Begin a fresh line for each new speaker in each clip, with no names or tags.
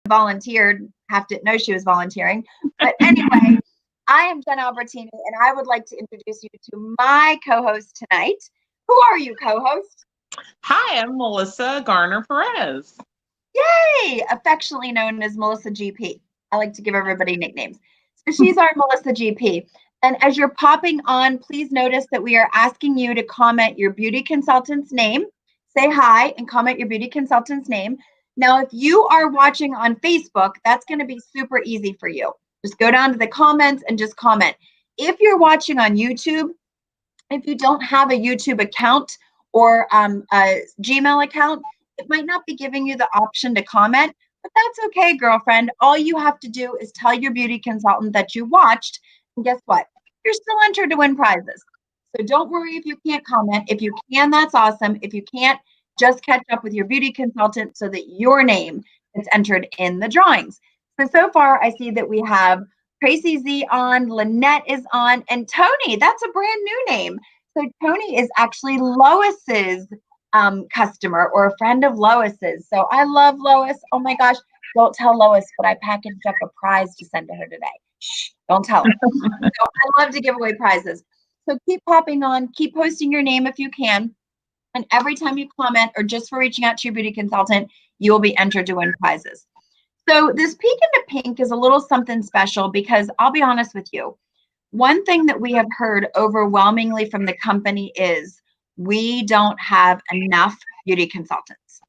volunteered, half didn't know she was volunteering. But anyway, I am Jen Albertini, and I would like to introduce you to my co-host tonight. Who are you, co-host?
Hi, I'm Melissa Garner Perez.
Yay! Affectionately known as Melissa GP. I like to give everybody nicknames. So she's our Melissa GP. And as you're popping on, please notice that we are asking you to comment your beauty consultant's name, say hi, and comment your beauty consultant's name. Now, if you are watching on Facebook, that's going to be super easy for you. Just go down to the comments and just comment. If you're watching on YouTube, if you don't have a YouTube account or a Gmail account, it might not be giving you the option to comment, but that's okay, girlfriend. All you have to do is tell your beauty consultant that you watched, and guess what? You're still entered to win prizes. So don't worry if you can't comment. If you can, that's awesome. If you can't, just catch up with your beauty consultant so that your name is entered in the drawings. So far, I see that we have Tracy Z on, Lynette is on, and Tony. That's a brand new name. So Tony is actually Lois's customer or a friend of Lois's. So I love Lois. Oh my gosh, don't tell Lois, but I packaged up a prize to send to her today. Shh, don't tell her. So I love to give away prizes. So keep popping on, keep posting your name if you can. And every time you comment or just for reaching out to your beauty consultant, you will be entered to win prizes. So this Peek into Pink is a little something special because I'll be honest with you. One thing that we have heard overwhelmingly from the company is we don't have enough beauty consultants.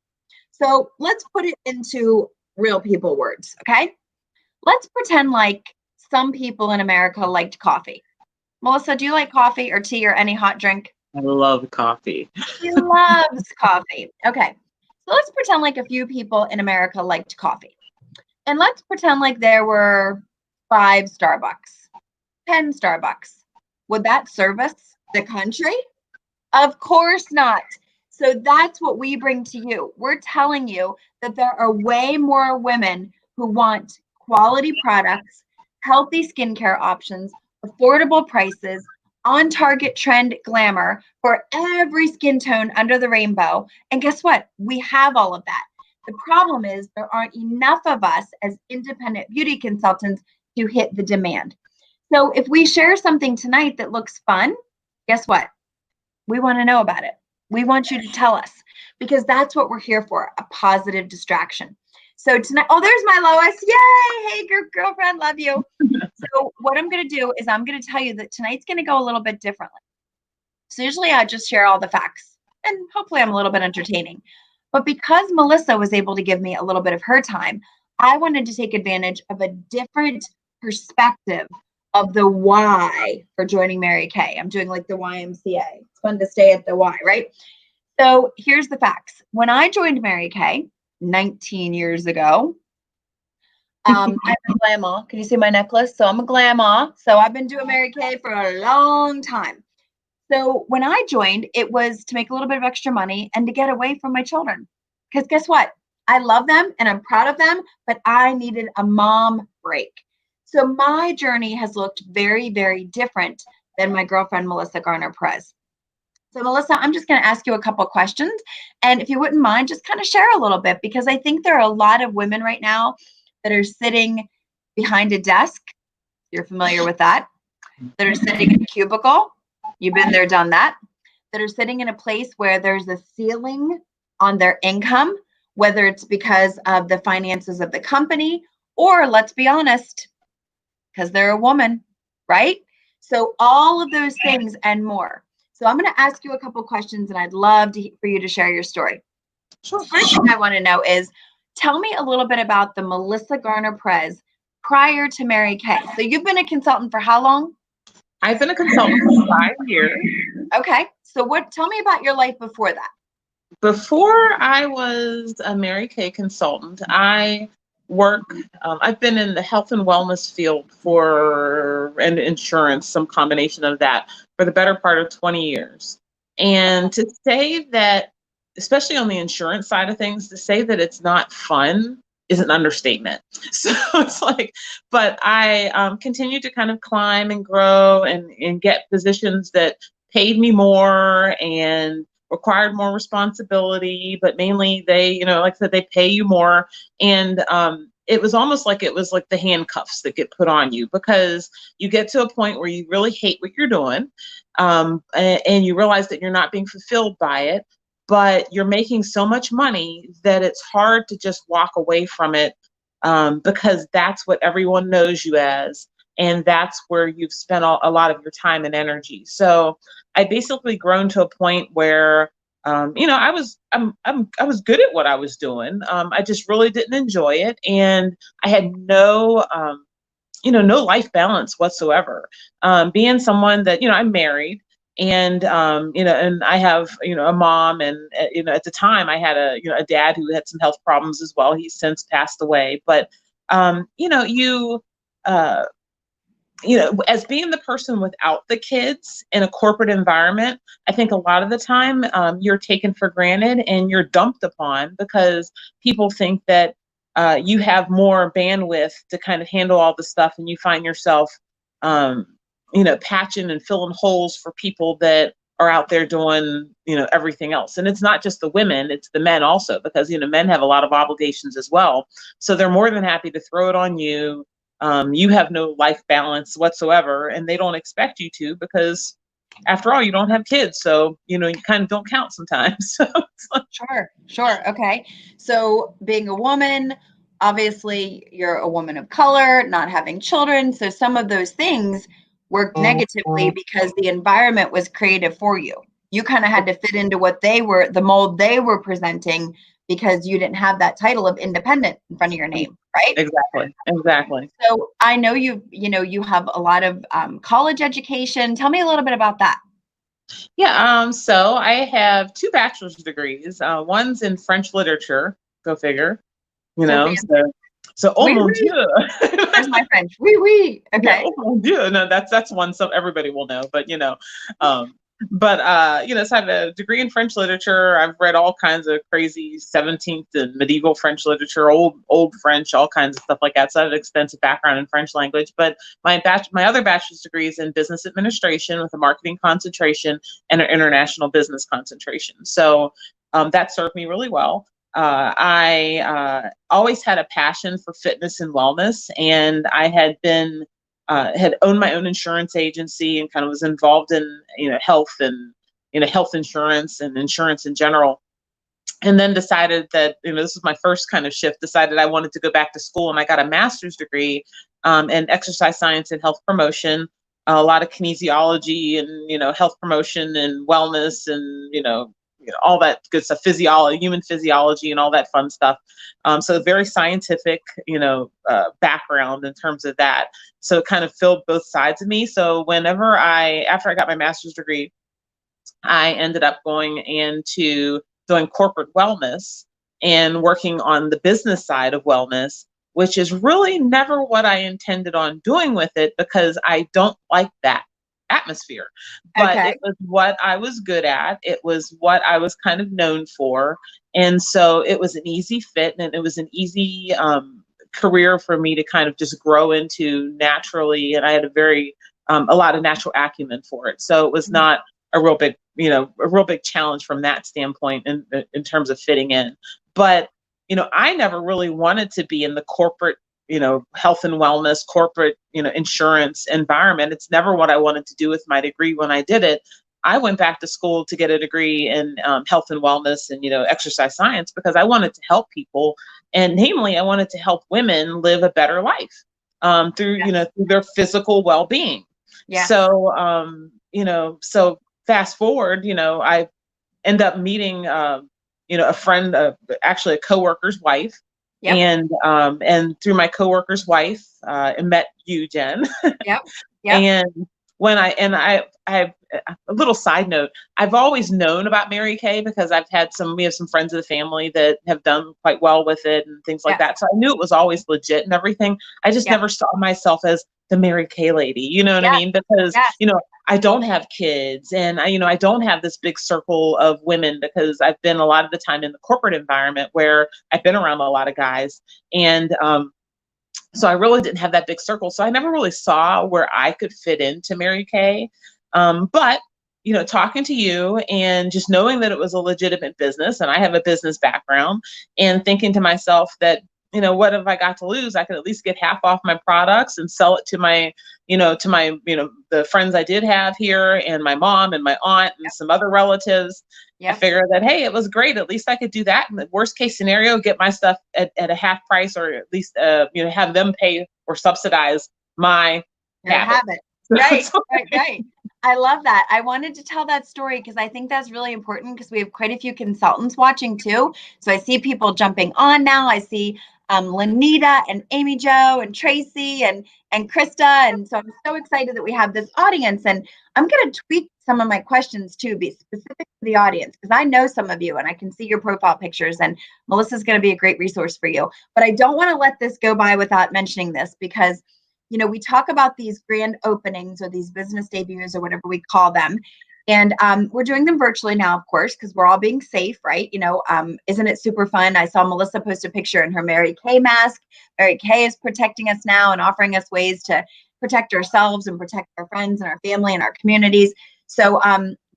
So let's put it into real people words, okay? Let's pretend like some people in America liked coffee. Melissa, do you like coffee or tea or any hot drink?
I love coffee.
She loves coffee. Okay, so let's pretend like a few people in America liked coffee. And let's pretend like there were 5 Starbucks, 10 Starbucks. Would that service the country? Of course not. So that's what we bring to you. We're telling you that there are way more women who want quality products, healthy skincare options, affordable prices, on target trend glamour for every skin tone under the rainbow. And guess what? We have all of that. The problem is there aren't enough of us as independent beauty consultants to hit the demand. So if we share something tonight that looks fun, guess what? We want to know about it. We want you to tell us because that's what we're here for, a positive distraction. So tonight, oh, there's my Lois. Yay. Hey, girlfriend, love you. So what I'm going to do is I'm going to tell you that tonight's going to go a little bit differently. So usually I just share all the facts and hopefully I'm a little bit entertaining. But because Melissa was able to give me a little bit of her time, I wanted to take advantage of a different perspective of the why for joining Mary Kay. I'm doing like the YMCA. It's fun to stay at the Y, right? So here's the facts. When I joined Mary Kay 19 years ago, I'm a grandma. Can you see my necklace? So I'm a grandma. So I've been doing Mary Kay for a long time. So when I joined, it was to make a little bit of extra money and to get away from my children. Because guess what? I love them and I'm proud of them, but I needed a mom break. So my journey has looked very, very different than my girlfriend, Melissa Garner Perez. So Melissa, I'm just going to ask you a couple of questions. And if you wouldn't mind, just kind of share a little bit, because I think there are a lot of women right now that are sitting behind a desk. You're familiar with that. That are sitting in a cubicle. You've been there, done that. That are sitting in a place where there's a ceiling on their income, whether it's because of the finances of the company, or let's be honest, because they're a woman, right? So all of those things and more. So I'm going to ask you a couple questions and I'd love for you to share your story.
Sure.
First thing I want to know is, tell me a little bit about the Melissa Garner Perez prior to Mary Kay. So you've been a consultant for how long?
I've been a consultant for 5 years.
Okay. So tell me about your life before that.
Before I was a Mary Kay consultant, I've been in the health and wellness field and insurance, some combination of that, for the better part of 20 years. And to say that, especially on the insurance side of things, to say that it's not fun is an understatement. So it's like, but I continued to kind of climb and grow and get positions that paid me more and required more responsibility, but mainly they, like I said, they pay you more. And it was almost like it was like the handcuffs that get put on you, because you get to a point where you really hate what you're doing, and you realize that you're not being fulfilled by it, but you're making so much money that it's hard to just walk away from it, because that's what everyone knows you as, and that's where you've spent a lot of your time and energy. So I basically grown to a point where, I was good at what I was doing. I just really didn't enjoy it, and I had no life balance whatsoever. Being someone that, I'm married, and and I have, a mom, and at the time I had a dad who had some health problems as well. He's since passed away, but um, you know, you uh, as being the person without the kids in a corporate environment, I think a lot of the time, you're taken for granted and you're dumped upon, because people think that you have more bandwidth to kind of handle all the stuff, and you find yourself, um, patching and filling holes for people that are out there doing, everything else. And it's not just the women, it's the men also, because, men have a lot of obligations as well. So they're more than happy to throw it on you. You have no life balance whatsoever, and they don't expect you to, because after all, you don't have kids. So, you kind of don't count sometimes. So
Sure. Okay. So being a woman, obviously you're a woman of color, not having children. So some of those things worked negatively because the environment was created for you. You kind of had to fit into the mold they were presenting, because you didn't have that title of independent in front of your name, right?
Exactly.
So I know you have a lot of college education. Tell me a little bit about that.
Yeah. So I have two bachelor's degrees. One's in French literature. Go figure. You
So
know. So oh
oui,
mon
oui.
Dieu.
There's my French. Oui, oui.
Yeah,
Okay.
oh mon Dieu. No, that's one so everybody will know. But so I have a degree in French literature. I've read all kinds of crazy 17th and medieval French literature, old French, all kinds of stuff like that. So I have an extensive background in French language. But my other bachelor's degree is in business administration with a marketing concentration and an international business concentration. So that served me really well. I always had a passion for fitness and wellness, and I had owned my own insurance agency and kind of was involved in health and health insurance and insurance in general. And then decided that this was my first kind of shift. Decided I wanted to go back to school, and I got a master's degree in exercise science and health promotion. A lot of kinesiology and health promotion and wellness and all that good stuff, human physiology, and all that fun stuff. So very scientific, background in terms of that. So it kind of filled both sides of me. So after I got my master's degree, I ended up going into doing corporate wellness and working on the business side of wellness, which is really never what I intended on doing with it, because I don't like that atmosphere. But
Okay.
it was what I was good at. It was what I was kind of known for. And so it was an easy fit, and it was an easy career for me to kind of just grow into naturally. And I had a lot of natural acumen for it. So it was not a real big challenge from that standpoint in terms of fitting in. But, I never really wanted to be in the corporate, health and wellness, corporate, insurance environment. It's never what I wanted to do with my degree when I did it. I went back to school to get a degree in health and wellness and, exercise science, because I wanted to help people. And namely, I wanted to help women live a better life through their physical well-being.
Yeah.
So fast forward, I end up meeting, a friend, actually a coworker's wife.
Yep.
And through my coworker's wife, I met you, Jen.
Yep.
And I have a little side note. I've always known about Mary Kay, because we have some friends of the family that have done quite well with it and things like that. So I knew it was always legit and everything. I just never saw myself as the Mary Kay lady, you know what I mean? Because, I don't have kids, and I don't have this big circle of women, because I've been a lot of the time in the corporate environment where I've been around a lot of guys. And, so I really didn't have that big circle. So I never really saw where I could fit into Mary Kay. But, talking to you and just knowing that it was a legitimate business, and I have a business background, and thinking to myself that what have I got to lose? I could at least get half off my products and sell it to my, the friends I did have here, and my mom and my aunt and some other relatives. I figured that, hey, it was great. At least I could do that. In the worst case scenario, get my stuff at a half price, or at least, have them pay or subsidize my habit.
Right, right. I love that. I wanted to tell that story because I think that's really important, because we have quite a few consultants watching too. So I see people jumping on now. I see Lanita and Amy Jo and Tracy and Krista. And so I'm so excited that we have this audience. And I'm going to tweak some of my questions too, be specific to the audience, because I know some of you and I can see your profile pictures, and Melissa's going to be a great resource for you. But I don't want to let this go by without mentioning this, because we talk about these grand openings or these business debuts or whatever we call them. And we're doing them virtually now, of course, because we're all being safe, right? Isn't it super fun? I saw Melissa post a picture in her Mary Kay mask. Mary Kay is protecting us now and offering us ways to protect ourselves and protect our friends and our family and our communities. So,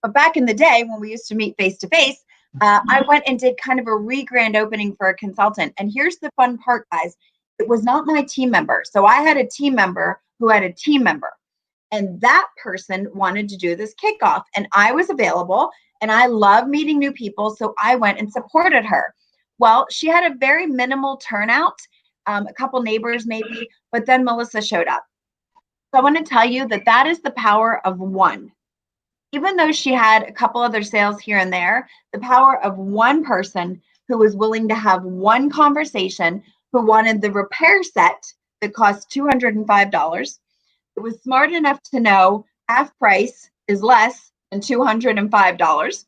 but back in the day when we used to meet face to face, I went and did kind of a grand opening for a consultant. And here's the fun part, guys. It was not my team member. So I had a team member who had a team member, and that person wanted to do this kickoff, and I was available, and I love meeting new people. So I went and supported her. Well, she had a very minimal turnout, a couple neighbors maybe, but then Melissa showed up. So I want to tell you that that is the power of one. Even though she had a couple other sales here and there, the power of one person who was willing to have one conversation, who wanted the repair set that cost $205. It was smart enough to know half price is less than $205.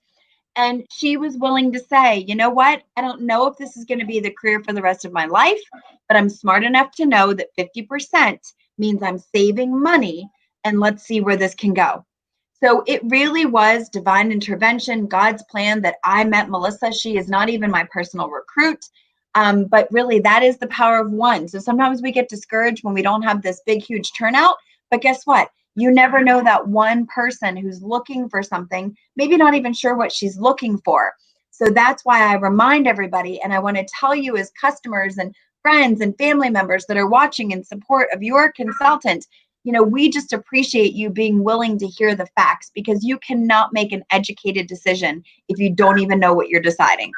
And she was willing to say, you know what? I don't know if this is going to be the career for the rest of my life, but I'm smart enough to know that 50% means I'm saving money, and let's see where this can go. So it really was divine intervention, God's plan that I met Melissa. She is not even my personal recruit. But really, that is the power of one. So sometimes we get discouraged when we don't have this big, huge turnout. But guess what? You never know that one person who's looking for something, maybe not even sure what she's looking for. So that's why I remind everybody, and I want to tell you as customers and friends and family members that are watching in support of your consultant, we just appreciate you being willing to hear the facts, because you cannot make an educated decision if you don't even know what you're deciding.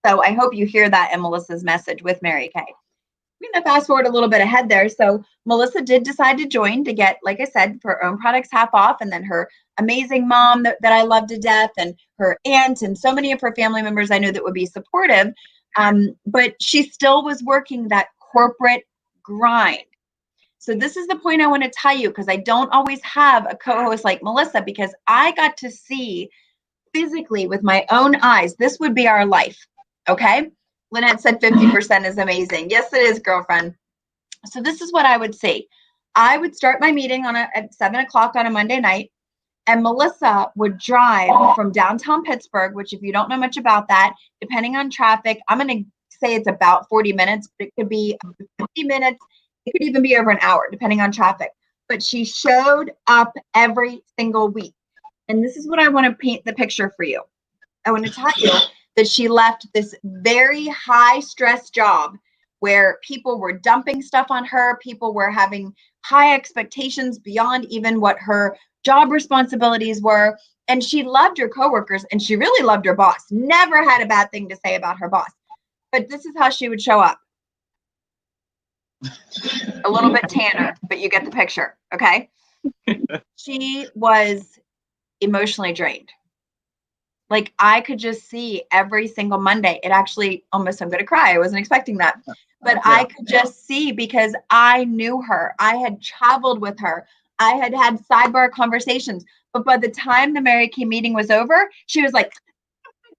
So I hope you hear that in Melissa's message with Mary Kay. I'm going to fast forward a little bit ahead there. So Melissa did decide to join to get, like I said, for her own products half off, and then her amazing mom that I love to death, and her aunt, and so many of her family members I knew that would be supportive. But she still was working that corporate grind. So this is the point I want to tell you, because I don't always have a co-host like Melissa, because I got to see physically with my own eyes, this would be our life. Okay. Lynette said 50% is amazing. Yes, it is, girlfriend. So this is what I would say. I would start my meeting at 7:00 on a Monday night, and Melissa would drive from downtown Pittsburgh, which, if you don't know much about that, depending on traffic, I'm going to say it's about 40 minutes, but it could be 50 minutes. It could even be over an hour, depending on traffic. But she showed up every single week. And this is what I want to paint the picture for you. I want to tell you that she left this very high stress job where people were dumping stuff on her. People were having high expectations beyond even what her job responsibilities were. And she loved her coworkers, and she really loved her boss. Never had a bad thing to say about her boss. But this is how she would show up. A little bit tanner, but you get the picture, okay? She was emotionally drained. Like, I could just see every single Monday. It actually almost, I'm going to cry. I wasn't expecting that. But I could just see, because I knew her. I had traveled with her. I had had sidebar conversations. But by the time the Mary Kay meeting was over, she was like,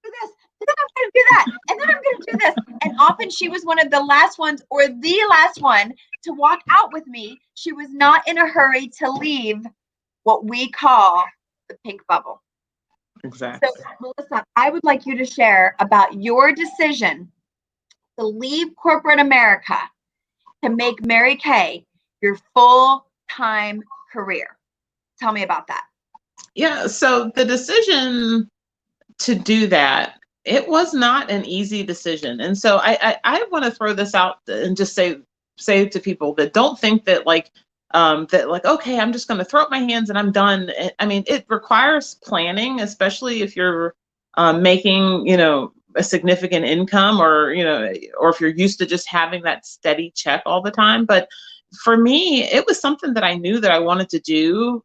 do this, and then I'm going to do that, and then I'm going to do this. And often she was one of the last ones, or the last one, to walk out with me. She was not in a hurry to leave what we call the pink bubble.
Exactly.
So, Melissa, I would like you to share about your decision to leave corporate America to make Mary Kay your full-time career. Tell me about that.
Yeah, so the decision to do that, it was not an easy decision. And so I want to throw this out and just say to people that don't think that okay, I'm just going to throw up my hands and I'm done. I mean, it requires planning, especially if you're making, a significant income, or if you're used to just having that steady check all the time. But for me, it was something that I knew that I wanted to do.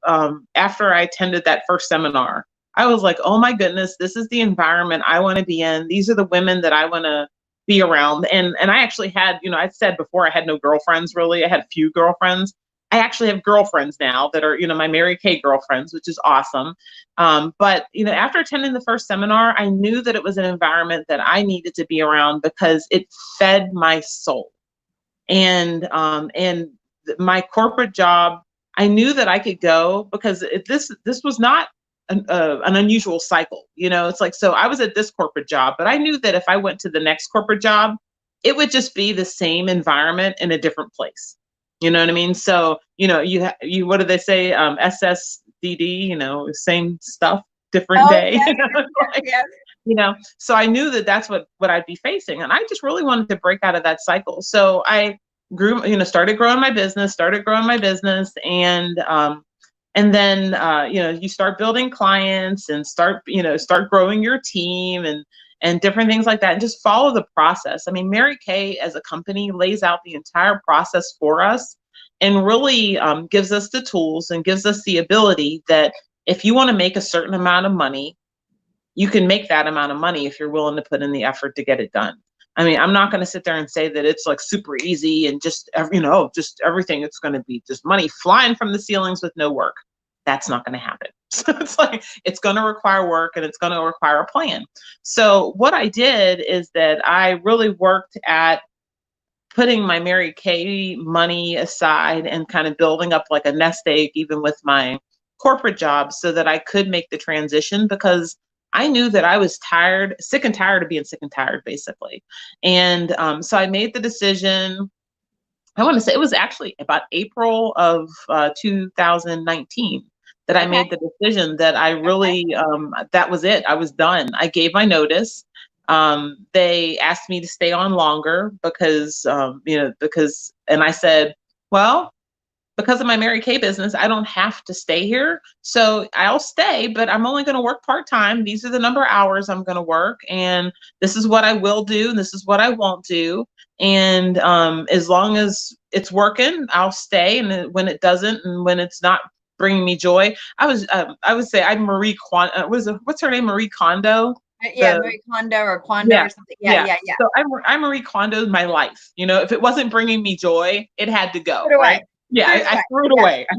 After I attended that first seminar, I was like, oh my goodness, this is the environment I want to be in. These are the women that I want to be around. And I actually had, I said before, I had no girlfriends really. I had a few girlfriends. I actually have girlfriends now that are, my Mary Kay girlfriends, which is awesome. But, after attending the first seminar, I knew that it was an environment that I needed to be around because it fed my soul. And my corporate job, I knew that I could go because this was not an unusual cycle. It's like, so I was at this corporate job, but I knew that if I went to the next corporate job, it would just be the same environment in a different place. You know what I mean? So, you what do they say? SSDD, same stuff, different day. So I knew that that's what I'd be facing. And I just really wanted to break out of that cycle. So I started growing my business. And then, you start building clients and start growing your team and different things like that, and just follow the process. I mean, Mary Kay as a company lays out the entire process for us and really gives us the tools and gives us the ability that if you want to make a certain amount of money, you can make that amount of money if you're willing to put in the effort to get it done. I mean, I'm not going to sit there and say that it's like super easy and just everything. It's going to be just money flying from the ceilings with no work. That's not going to happen. So it's going to require work and it's going to require a plan. So what I did is that I really worked at putting my Mary Kay money aside and kind of building up like a nest egg, even with my corporate job, so that I could make the transition, because I knew that I was sick and tired of being sick and tired, basically. And so I made the decision. I want to say it was actually about April of 2019 that I made the decision that I really, that was it. I was done. I gave my notice. They asked me to stay on longer because and I said, well, because of my Mary Kay business, I don't have to stay here. So I'll stay, but I'm only going to work part-time. These are the number of hours I'm going to work. And this is what I will do. And this is what I won't do. And as long as it's working, I'll stay. And when it doesn't, and when it's not bringing me joy, I would say I'm Marie Kondo. What's her name? Marie Kondo.
Marie Kondo or Kondo or something. Yeah.
So I Marie Kondoed my life. If it wasn't bringing me joy, it had to go. Right. Yeah, I threw it away. I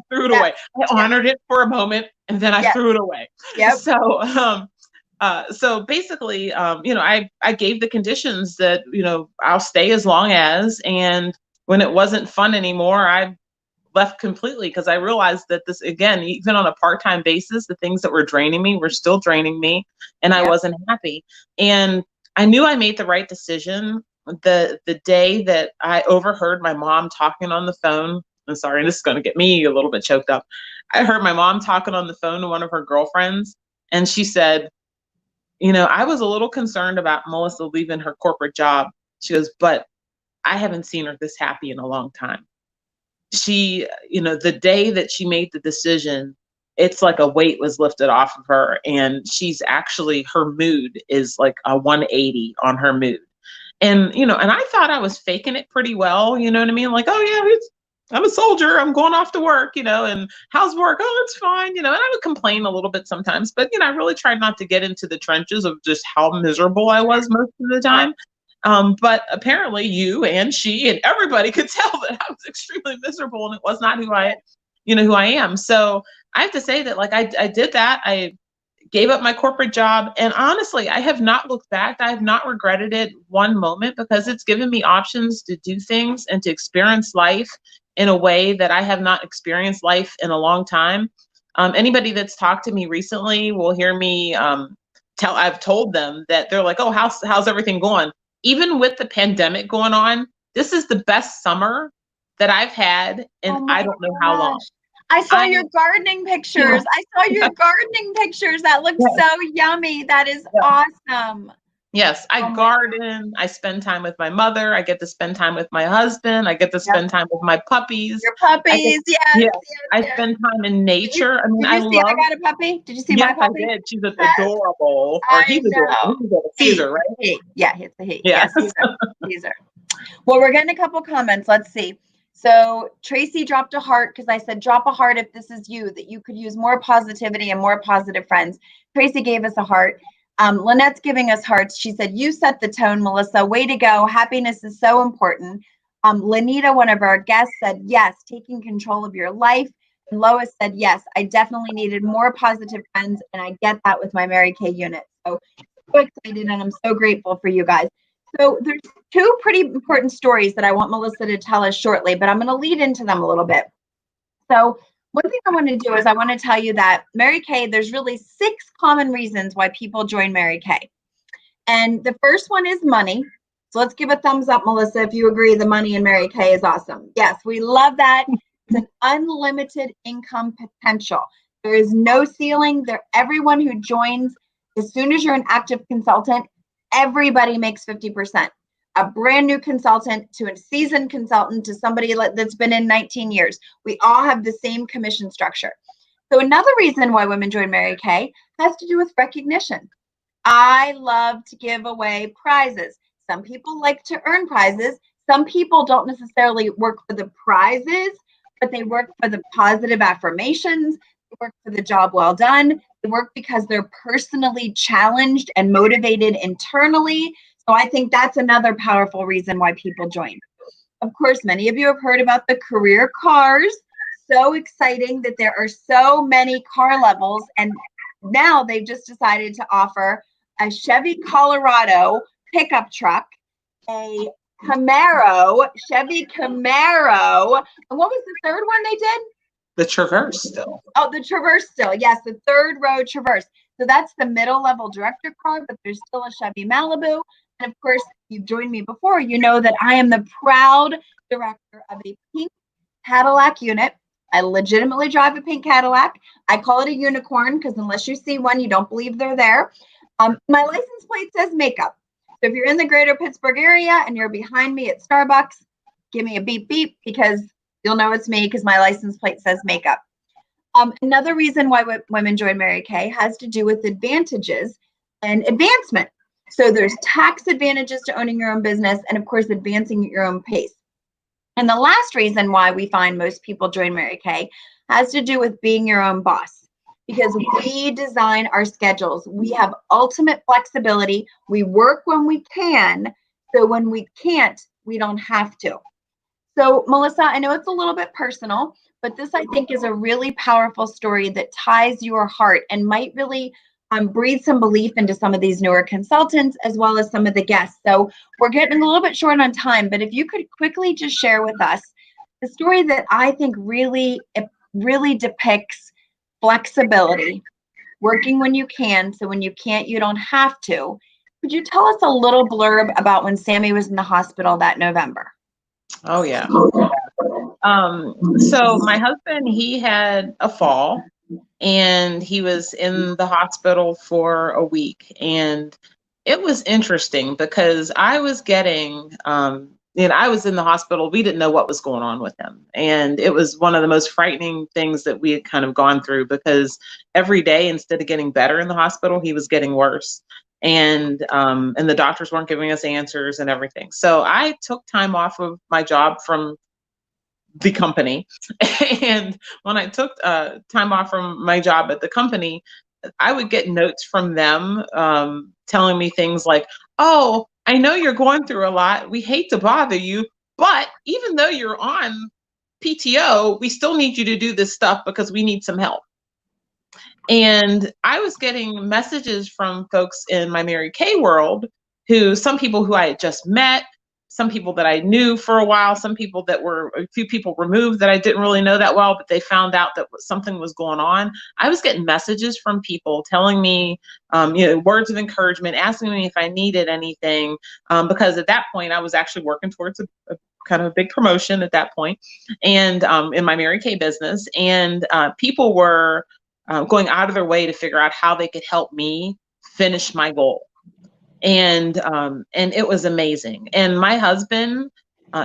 honored it for a moment, and then I threw it away. Yep. So basically, I gave the conditions that, I'll stay as long as, and when it wasn't fun anymore, I left completely, because I realized that this, again, even on a part-time basis, the things that were draining me were still draining me, and I wasn't happy. And I knew I made the right decision the day that I overheard my mom talking on the phone. I'm sorry, this is going to get me a little bit choked up. I heard my mom talking on the phone to one of her girlfriends, and she said, I was a little concerned about Melissa leaving her corporate job. She goes, but I haven't seen her this happy in a long time. She, the day that she made the decision, it's like a weight was lifted off of her, and her mood is like a 180 on her mood. And, and I thought I was faking it pretty well, you know what I mean? Like, oh yeah, I'm a soldier. I'm going off to work, and how's work? Oh, it's fine. And I would complain a little bit sometimes, but, I really tried not to get into the trenches of just how miserable I was most of the time. But apparently you and she and everybody could tell that I was extremely miserable, and it was not who I am. So I have to say that, like, I did that. I gave up my corporate job, and honestly, I have not looked back. I have not regretted it one moment, because it's given me options to do things and to experience life in a way that I have not experienced life in a long time. Anybody that's talked to me recently will hear me I've told them that, they're like, oh, how's everything going? Even with the pandemic going on, this is the best summer that I've had in I don't know how long.
I saw your gardening pictures. I saw your gardening pictures. That looks so yummy. That is awesome.
Yes,
Oh
I
my,
garden. I spend time with my mother. I get to spend time with my husband. I get to
yep.
spend time with my puppies.
Your
I get,
puppies. Yes,
yeah,
yes,
I
yes.
spend time in
Did you
nature. I mean,
did
I
you see I
love.
got a puppy? Did you see my
Yes, I
puppy?
did. She's
Yes,
adorable, or
I
he's adorable.
know.
He's a
He,
Caesar, right?
he. Yeah, it's a he.
Yeah.
Yes, Caesar. Caesar. Well, we're getting a couple comments. Let's see. So Tracy dropped a heart because I said drop a heart if this is you, that you could use more positivity and more positive friends. Tracy gave us a heart. Lynette's giving us hearts. She said, you set the tone, Melissa. Way to go. Happiness is so important. Lanita, one of our guests, said, yes, taking control of your life. And Lois said, yes, I definitely needed more positive friends. And I get that with my Mary Kay unit. So excited, and I'm so grateful for you guys. So there's two pretty important stories that I want Melissa to tell us shortly, but I'm going to lead into them a little bit. So one thing I want to do is I want to tell you that Mary Kay, there's really 6 common reasons why people join Mary Kay. And the first one is money. So let's give a thumbs up, Melissa, if you agree the money in Mary Kay is awesome. Yes, we love that. It's an unlimited income potential. There is no ceiling. Everyone who joins, as soon as you're an active consultant, everybody makes 50%. A brand new consultant to a seasoned consultant to somebody that's been in 19 years. We all have the same commission structure. So another reason why women join Mary Kay has to do with recognition. I love to give away prizes. Some people like to earn prizes. Some people don't necessarily work for the prizes, but they work for the positive affirmations. They work for the job well done. They work because they're personally challenged and motivated internally. So I think that's another powerful reason why people join. Of course, many of you have heard about the career cars. So exciting that there are so many car levels. And now they've just decided to offer a Chevy Colorado pickup truck, a Chevy Camaro. And what was the third one they did?
The Traverse still.
Oh, the Traverse still. Yes, the third row Traverse. So that's the middle level director car, but there's still a Chevy Malibu. And of course, you've joined me before. You know that I am the proud director of a pink Cadillac unit. I legitimately drive a pink Cadillac. I call it a unicorn because unless you see one, you don't believe they're there. My license plate says makeup. So if you're in the greater Pittsburgh area and you're behind me at Starbucks, give me a beep beep because you'll know it's me because my license plate says makeup. Another reason why women join Mary Kay has to do with advantages and advancement. So there's tax advantages to owning your own business and of course advancing at your own pace. And the last reason why we find most people join Mary Kay has to do with being your own boss. Because we design our schedules. We have ultimate flexibility. We work when we can. So when we can't, we don't have to. So Melissa, I know it's a little bit personal, but this I think is a really powerful story that ties your heart and might really breathe some belief into some of these newer consultants as well as some of the guests. So we're getting a little bit short on time, but if you could quickly just share with us the story that I think really depicts flexibility, working when you can, so when you can't, you don't have to. Could you tell us a little blurb about when Sammy was in the hospital that November?
Oh yeah. So my husband, he had a fall and he was in the hospital for a week. And it was interesting because I was getting, I was in the hospital. We didn't know what was going on with him. And it was one of the most frightening things that we had kind of gone through because every day, instead of getting better in the hospital, he was getting worse. And the doctors weren't giving us answers and everything. So I took time off of my job from the company. And when I took time off from my job at the company, I would get notes from them telling me things like, oh, I know you're going through a lot. We hate to bother you, but even though you're on PTO, we still need you to do this stuff because we need some help. And I was getting messages from folks in my Mary Kay world some people who I had just met, some people that I knew for a while, some people that were a few people removed that I didn't really know that well, but they found out that something was going on. I was getting messages from people telling me, words of encouragement, asking me if I needed anything, because at that point I was actually working towards a kind of a big promotion at that point, and in my Mary Kay business, and people were going out of their way to figure out how they could help me finish my goal. and it was amazing. And my husband,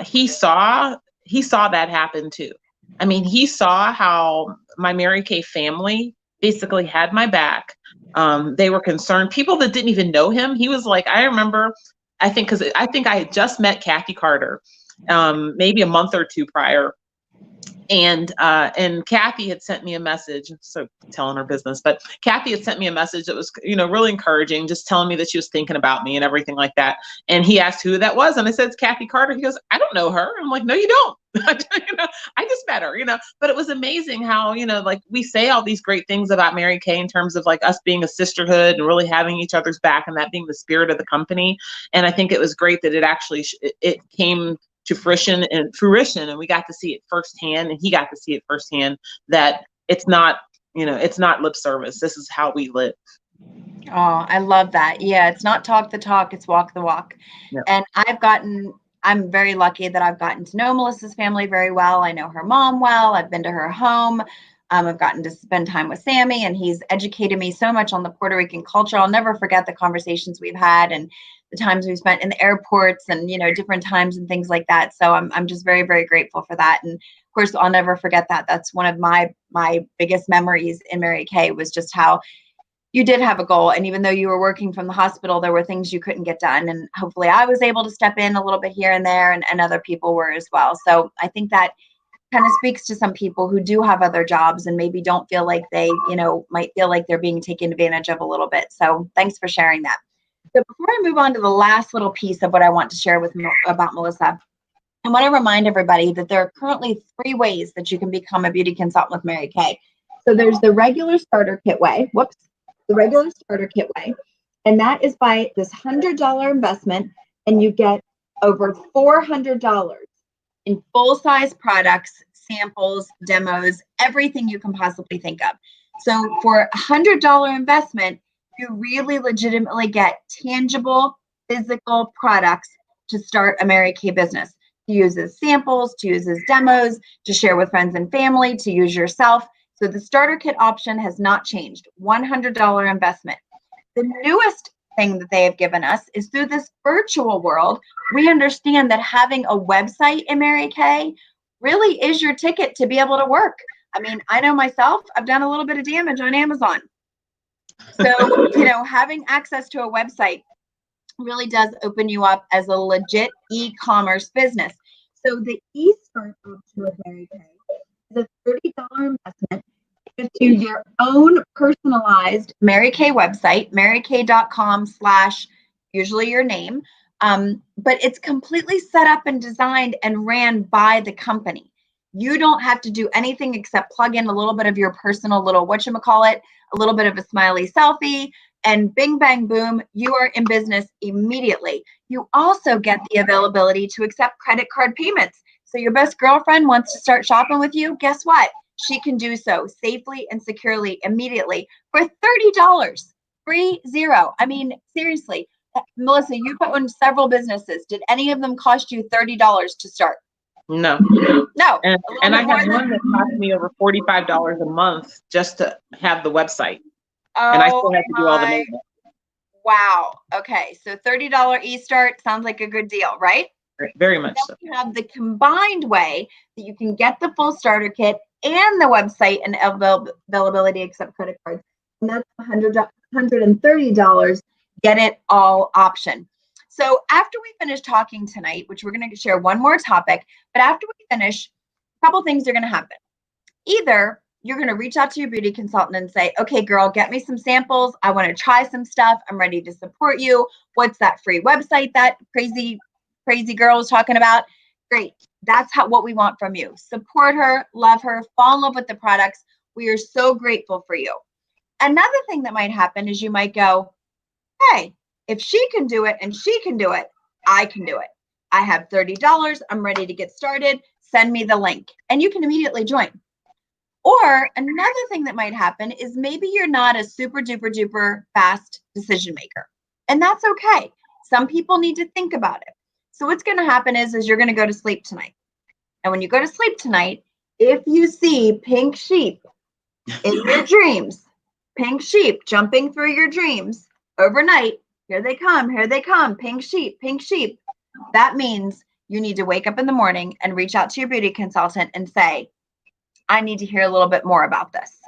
he saw that happen too. I mean, he saw how my Mary Kay family basically had my back. They were concerned. People that didn't even know him. He was like, I remember, because I think I had just met Kathy Carter, maybe a month or two prior. And Kathy had sent me a message, so telling her business, but Kathy had sent me a message that was, really encouraging, just telling me that she was thinking about me and everything like that. And he asked who that was. And I said, it's Kathy Carter. He goes, I don't know her. I'm like, no, you don't. I just met her, but it was amazing how, like we say all these great things about Mary Kay in terms of like us being a sisterhood and really having each other's back and that being the spirit of the company. And I think it was great that it actually, it came to fruition, and we got to see it firsthand, and he got to see it firsthand, that it's not lip service. This is how we live.
Oh, I love that. Yeah, it's not talk the talk, it's walk the walk.
Yep.
And I'm very lucky that I've gotten to know Melissa's family very well. I know her mom well. I've been to her home. I've gotten to spend time with Sammy, and he's educated me so much on the Puerto Rican culture. I'll never forget the conversations we've had and the times we've spent in the airports and, different times and things like that. So I'm just very, very grateful for that. And of course, I'll never forget that. That's one of my biggest memories in Mary Kay, was just how you did have a goal. And even though you were working from the hospital, there were things you couldn't get done. And hopefully I was able to step in a little bit here and there, and other people were as well. So I think that kind of speaks to some people who do have other jobs and maybe don't feel like they, might feel like they're being taken advantage of a little bit. So thanks for sharing that. So before I move on to the last little piece of what I want to share about Melissa, I want to remind everybody that there are currently 3 ways that you can become a beauty consultant with Mary Kay. So there's the regular starter kit way. The regular starter kit way. And that is by this $100 investment, and you get over $400 in full-size products, samples, demos, everything you can possibly think of. So for a $100 investment, you really legitimately get tangible, physical products to start a Mary Kay business, to use as samples, to use as demos, to share with friends and family, to use yourself. So the starter kit option has not changed, $100 investment. The newest thing that they have given us is through this virtual world, we understand that having a website in Mary Kay really is your ticket to be able to work. I mean, I know myself, I've done a little bit of damage on Amazon. So, having access to a website really does open you up as a legit e-commerce business. So the e-start option with Mary Kay is a $30 investment to your own personalized Mary Kay website, marykay.com/ usually your name. But it's completely set up and designed and ran by the company. You don't have to do anything except plug in a little bit of your personal little whatchamacallit, a little bit of a smiley selfie, and bing, bang, boom, you are in business immediately. You also get the availability to accept credit card payments. So your best girlfriend wants to start shopping with you, guess what? She can do so safely and securely immediately for $30. 30. I mean, seriously, Melissa, you own several businesses. Did any of them cost you $30 to start?
No.
No.
And I have one that cost me over $45 a month just to have the website. And I still have to do all the maintenance.
Wow. Okay. So $30 e-start sounds like a good deal, right?
Very much so.
You have the combined way that you can get the full starter kit and the website and availability except credit cards. And that's $130 get it all option. So after we finish talking tonight, which we're going to share one more topic, but after we finish, a couple things are going to happen. Either you're going to reach out to your beauty consultant and say, okay, girl, get me some samples. I want to try some stuff. I'm ready to support you. What's that free website that crazy girl was talking about? Great. That's what we want from you. Support her, love her, fall in love with the products. We are so grateful for you. Another thing that might happen is you might go, hey, if she can do it and she can do it, I can do it. I have $30. I'm ready to get started. Send me the link. And you can immediately join. Or another thing that might happen is maybe you're not a super duper duper fast decision maker. And that's okay. Some people need to think about it. So what's going to happen is you're going to go to sleep tonight. And when you go to sleep tonight, if you see pink sheep in your dreams, pink sheep jumping through your dreams overnight, Here they come. Here they come. Pink sheep, pink sheep. That means you need to wake up in the morning and reach out to your beauty consultant and say, I need to hear a little bit more about this.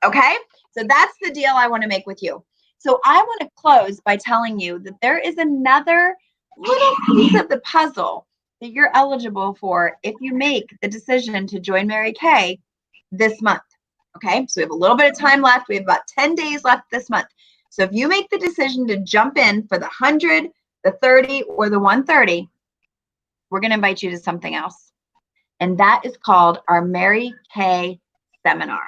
Okay? So that's the deal I want to make with you. So I want to close by telling you that there is another little piece of the puzzle that you're eligible for if you make the decision to join Mary Kay this month. Okay? So we have a little bit of time left. We have about 10 days left this month. So if you make the decision to jump in for the 100, the 30, or the 130, we're going to invite you to something else. And that is called our Mary Kay seminar.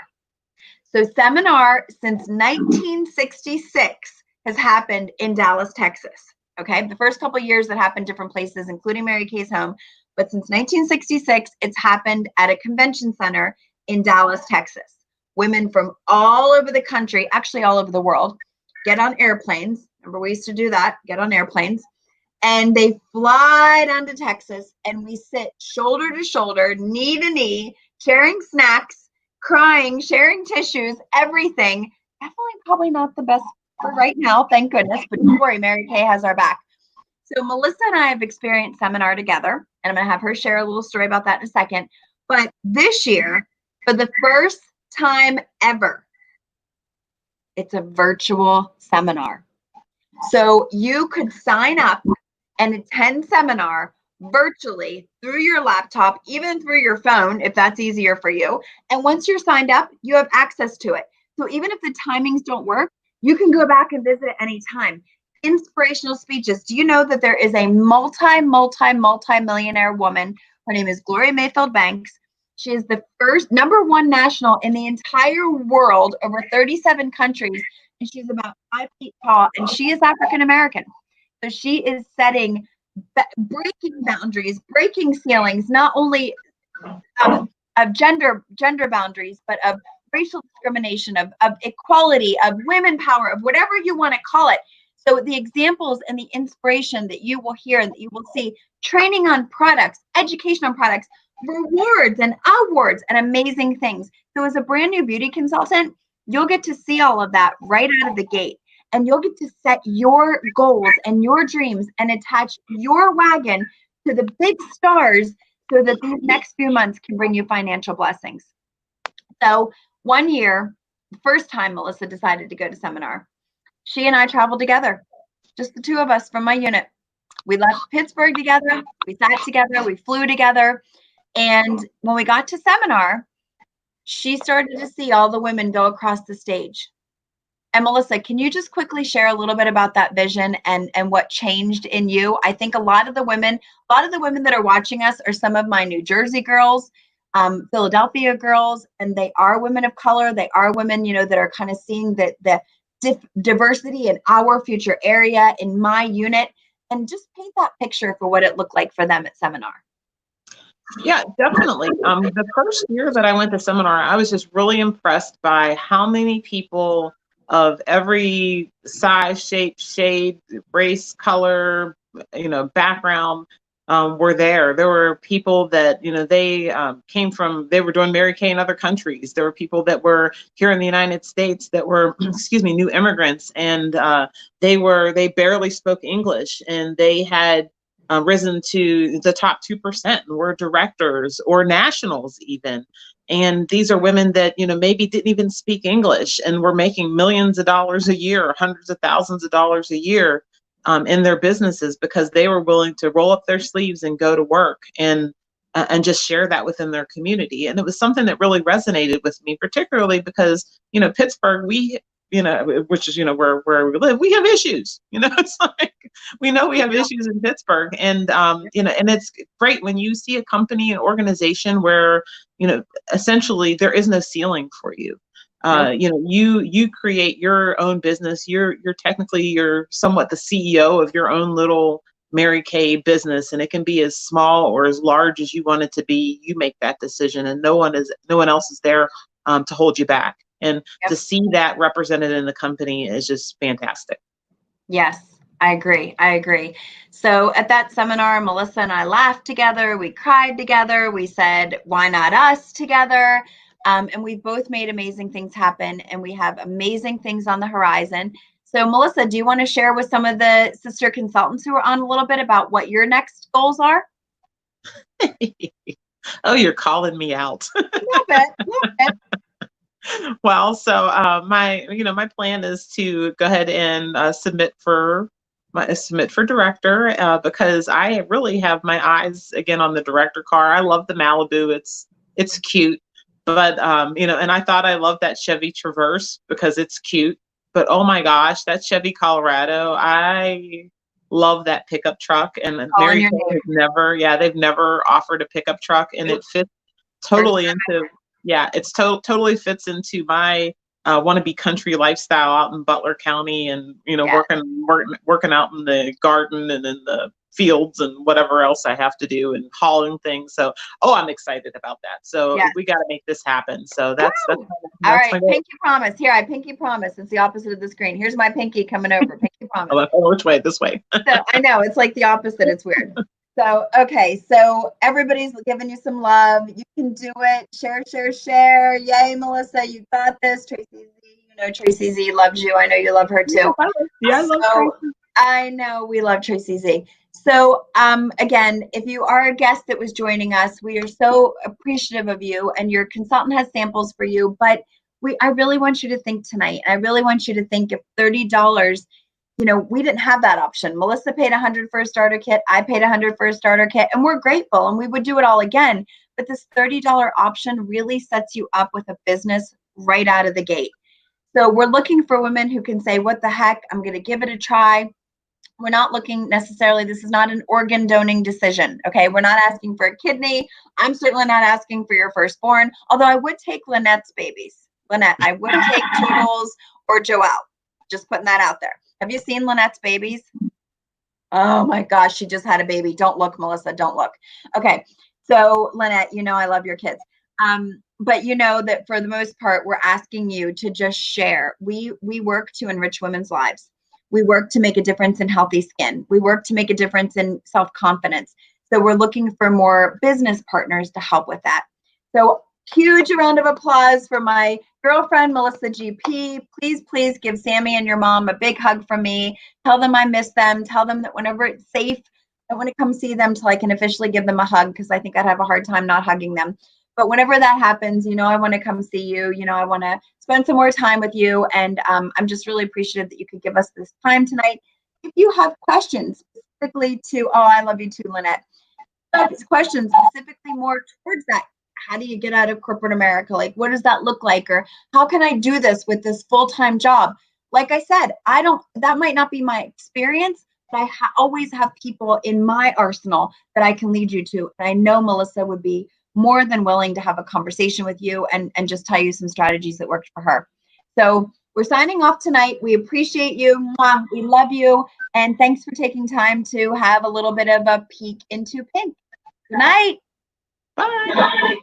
So seminar since 1966 has happened in Dallas, Texas. Okay, the first couple of years that happened different places, including Mary Kay's home. But since 1966, it's happened at a convention center in Dallas, Texas. Women from all over the country, actually all over the world, get on airplanes. Remember, we used to do that, get on airplanes. And they fly down to Texas, and we sit shoulder to shoulder, knee to knee, sharing snacks, crying, sharing tissues, everything. Definitely probably not the best for right now, thank goodness, but don't worry, Mary Kay has our back. So Melissa and I have experienced seminar together, and I'm going to have her share a little story about that in a second. But this year, for the first time ever, it's a virtual seminar. So you could sign up and attend seminar virtually through your laptop, even through your phone, if that's easier for you. And once you're signed up, you have access to it. So even if the timings don't work, you can go back and visit at any time. Inspirational speeches. Do you know that there is a multi-millionaire woman? Her name is Gloria Mayfield Banks. She is the first #1 national in the entire world, over 37 countries, and she's about 5 feet tall, and she is African American. So she is setting, breaking boundaries, breaking ceilings, not only of gender boundaries, but of racial discrimination, of equality, of women power, of whatever you want to call it. So the examples and the inspiration that you will hear and that you will see, training on products, education on products, rewards and awards and amazing things. So as a brand new beauty consultant, you'll get to see all of that right out of the gate. And you'll get to set your goals and your dreams and attach your wagon to the big stars so that these next few months can bring you financial blessings. So 1 year, the first time Melissa decided to go to seminar, she and I traveled together, just the two of us from my unit. We left Pittsburgh together, we sat together, we flew together. And when we got to seminar, she started to see all the women go across the stage. And Melissa, can you just quickly share a little bit about that vision and what changed in you? I think a lot of the women that are watching us are some of my New Jersey girls, Philadelphia girls, and they are women of color. They are women, that are kind of seeing the diversity in our future area, in my unit, and just paint that picture for what it looked like for them at seminar.
Yeah, definitely. The first year that I went to seminar, I was just really impressed by how many people of every size, shape, shade, race, color, background were there. There were people that, they were doing Mary Kay in other countries. There were people that were here in the United States that were, new immigrants. And they barely spoke English, and they had risen to the top 2% and were directors or nationals even. And these are women that, maybe didn't even speak English and were making millions of dollars a year, hundreds of thousands of dollars a year in their businesses because they were willing to roll up their sleeves and go to work and just share that within their community. And it was something that really resonated with me, particularly because, Pittsburgh, which is, where we live, we have issues, it's like, we know we have issues in Pittsburgh. And, and it's great when you see a company, an organization where, essentially there is no ceiling for you. You create your own business. You're somewhat the CEO of your own little Mary Kay business, and it can be as small or as large as you want it to be. You make that decision, and no one else is there to hold you back. And to see that represented in the company is just fantastic.
Yes, I agree. So at that seminar, Melissa and I laughed together. We cried together. We said, why not us together? And we've both made amazing things happen, and we have amazing things on the horizon. So Melissa, do you want to share with some of the sister consultants who are on a little bit about what your next goals are?
Oh, you're calling me out.
A little bit, a little bit.
Well, so my plan is to go ahead and submit for director, because I really have my eyes again on the director car. I love the Malibu. It's cute, but and I thought I loved that Chevy Traverse because it's cute. But oh my gosh, that Chevy Colorado, I love that pickup truck. And
Calling
Mary
your
Kay
name.
has never, yeah, they've never offered a pickup truck, and it fits totally into, yeah, totally fits into my wannabe country lifestyle out in Butler County, and
Yeah.
working out in the garden and in the fields and whatever else I have to do and hauling things. So, I'm excited about that. So
Yes.
we got to make this happen. So that's
All
my
right,
goal.
pinky promise. Here, I pinky promise. It's the opposite of the screen. Here's my pinky coming over. Pinky promise.
Which way? This way.
So I know it's like the opposite. It's weird. So, okay. So everybody's giving you some love. You can do it. Share, share, share. Yay, Melissa. You got this. Tracy Z. Tracy Z loves you. I know you love her too.
Yeah, I love Tracy.
I know we love Tracy Z. So again, if you are a guest that was joining us, we are so appreciative of you, and your consultant has samples for you. But I really want you to think tonight. I really want you to think if $30, we didn't have that option. Melissa paid $100 for a starter kit. I paid $100 for a starter kit, and we're grateful, and we would do it all again. But this $30 option really sets you up with a business right out of the gate. So we're looking for women who can say, what the heck, I'm going to give it a try. We're not looking necessarily, this is not an organ donating decision, okay? We're not asking for a kidney. I'm certainly not asking for your firstborn, although I would take Lynette's babies. Lynette, I would take Toodles or Joelle. Just putting that out there. Have you seen Lynette's babies? Oh my gosh, she just had a baby. Don't look, Melissa, don't look. Okay, so Lynette, I love your kids. But you know that for the most part, we're asking you to just share. We work to enrich women's lives. We work to make a difference in healthy skin. We work to make a difference in self-confidence. So we're looking for more business partners to help with that. So huge round of applause for my girlfriend, Melissa GP. Please, please give Sammy and your mom a big hug from me. Tell them I miss them. Tell them that whenever it's safe, I want to come see them till I can officially give them a hug, because I think I'd have a hard time not hugging them. But whenever that happens, I want to come see you. I want to spend some more time with you. And I'm just really appreciative that you could give us this time tonight. If you have questions specifically to, I love you too, Lynette. Questions specifically more towards that. How do you get out of corporate America? Like, what does that look like? Or how can I do this with this full-time job? Like I said, that might not be my experience, but I always have people in my arsenal that I can lead you to. And I know Melissa would be more than willing to have a conversation with you and just tell you some strategies that worked for her. So we're signing off tonight. We appreciate you. We love you. And thanks for taking time to have a little bit of a peek into pink. Good night.
Bye.